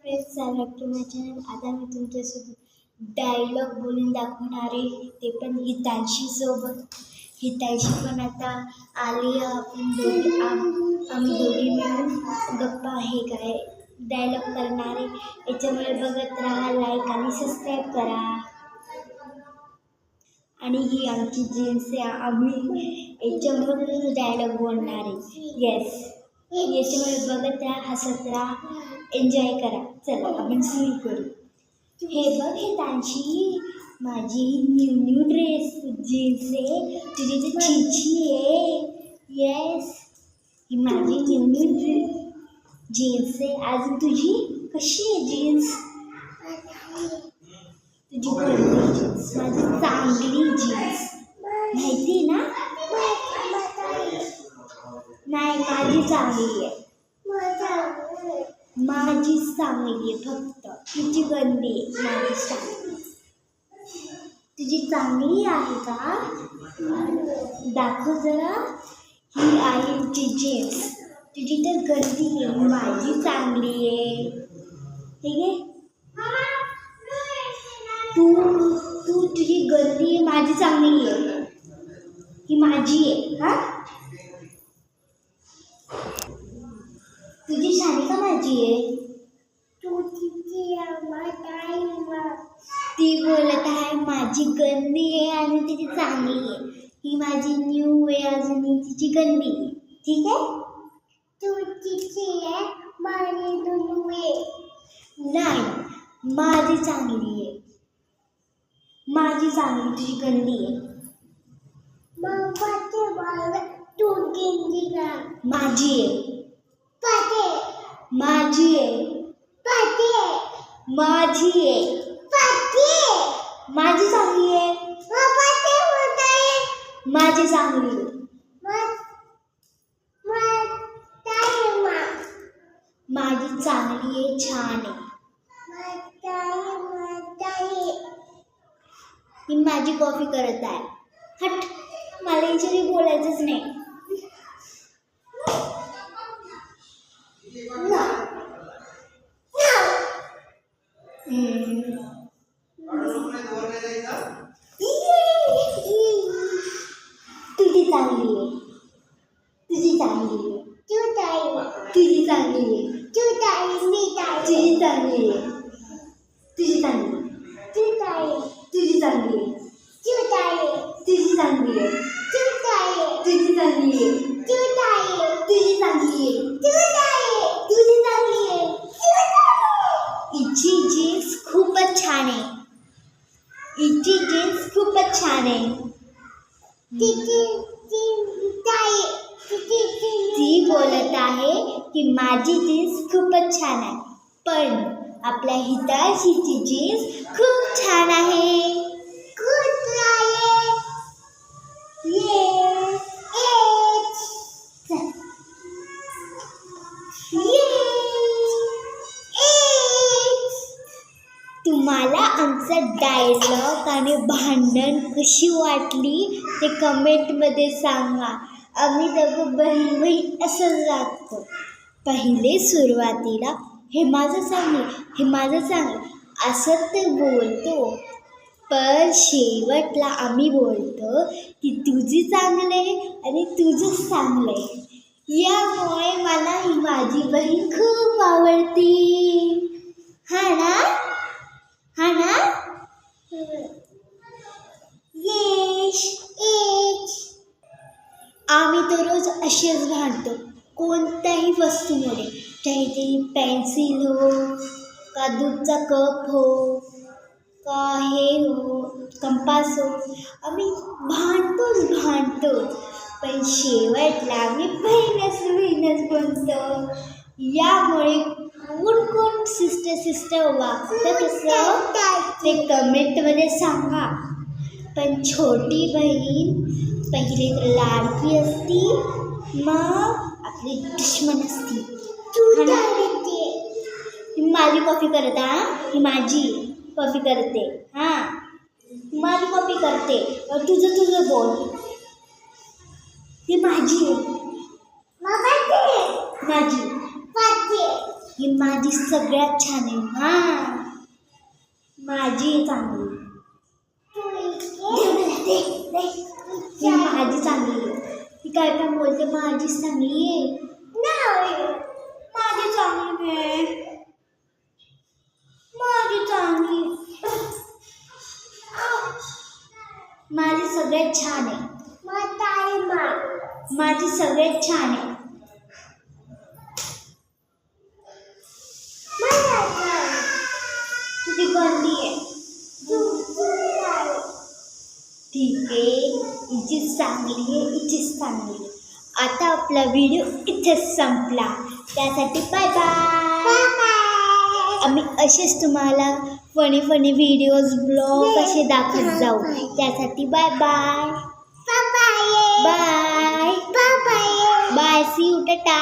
Friends, back to my channel. आता मी तुमच्यासोबत डायलॉग बोलून दाखवणार आहे, ते पण हितांशी सोबत. हितांशी पण आता आली. आम्ही दोघी मिळून गप्पा हे काय डायलॉग करणार आहे. याच्यामुळे बघत राहा, लाईक आणि सबस्क्राईब करा. आणि ही आमची जीन्स आहे. आम्ही याच्यामधूनच डायलॉग बोलणार आहे. येस, याच्यामुळे बघत राहा, हसत राहा, एन्जॉय करा. चला आपण सुरू करू. हे बघ हितांशी, माझी न्यू ड्रेस जीन्स आहे. तुझी तर चिंची आहे. येस, ही माझी न्यू जीन्स आहे. अजून तुझी कशी आहे जीन्स? तुझी कोणती जीन्स? माझी चांगली जीन्स, माहिती आहे ना? नाही, माझी चांगली आहे. माझी चांगली आहे फक्त. तुझी गंदी आहे, माझी चांगली. तुझी चांगली आहे का? दाखव जरा. ही आहे तुझी जीन्स. तुझी तर गंदी आहे, माझी चांगली आहे. ठीक आहे. तू तुझी गंदी आहे, माझी चांगली आहे. ही माझी आहे. हा, तुझी छान का माझी आहे? ती बोलत आहे माझी गंदी आहे आणि तिची चांगली आहे. ही माझी न्यू आहे, अजून तिची गंदी आहे. ठीक आहे. नाही, माझी चांगली आहे. माझी चांगली, तुझी गंदी आहे. माझी आहे. माझी आहे. माझी आहे. माझी चांगली आहे. माझी चांगली आहे. माझी चांगली आहे, छान आहे. ही माझी कॉफी करत आहे. हट, मला याच्याशी बोलायचंच नाही. तुझी चांगली आहे. तुझी चांगली आहे. तुझी चांगली आहे. तुझी चांगली आहे. तुझी चांगली. तुझी चांगली आहे. तुझी चांगली आहे. तुझी चांगली आहे. तुझी चांगली आहे. तुझी चांगली आहे. हिची जीन्स खूपच छान आहे. हिची जीन्स खूपच छान आहे. ती बोलत आहे की माझी जीन्स खूपच छान आहे, पण आपल्या हितांशीची जीन्स खूप छान आहे. तुम्हाला आमचं डायलॉग आणि भांडण कशी वाटली ते कमेंटमध्ये सांगा. आम्ही दोघं बहीण बहीण असं लागतो. पहिले सुरुवातीला हे माझं चांगलं असं ते बोलतो, पण शेवटला आम्ही बोलतो की तुझी चांगलं आहे आणि तुझंच चांगलं आहे. यामुळे मला ही माझी बहीण खूप आवडती. हा ना? हा ना? आम्ही तर रोज असेच भांडतो, कोणत्याही वस्तूमुळे. चाहे ते पेन्सिल हो, का दूधचा कप हो, का हे हो, कंपास हो, आम्ही भांडतोच. पण शेवटला आम्ही बहीणच बनतो. यामुळे कोण सिस्टर वागतं कसं ते कमेंटमध्ये सांगा. पण छोटी बहीण पहिले तर लाडकी असती, मग आपली दुश्मन असती. ही माझी कॉफी करत. ही माझी कॉफी करते. माझी कॉफी करते. तुझं बोल. ही माझी. ही माझी सगळ्यात छान आहे. हां माझी चांगली. माझी चांगली आहे. ती काय काय बोलते माझीच चांगली आहे. माझी चांगली आहे. माझी चांगली. माझी सगळ्यात छान आहे. माझी सगळ्यात छान आहे. तुझी गंदी आहे. ठीक आहे, हिचीच चांगली आहे, हिचीच चांगली आहे. आता आपला व्हिडिओ इथेच संपला. त्यासाठी बाय बाय. आम्ही असेच तुम्हाला फनी व्हिडिओज ब्लॉग असे दाखवत जाऊ. त्यासाठी bye bye. Bye bye. See you. Tata.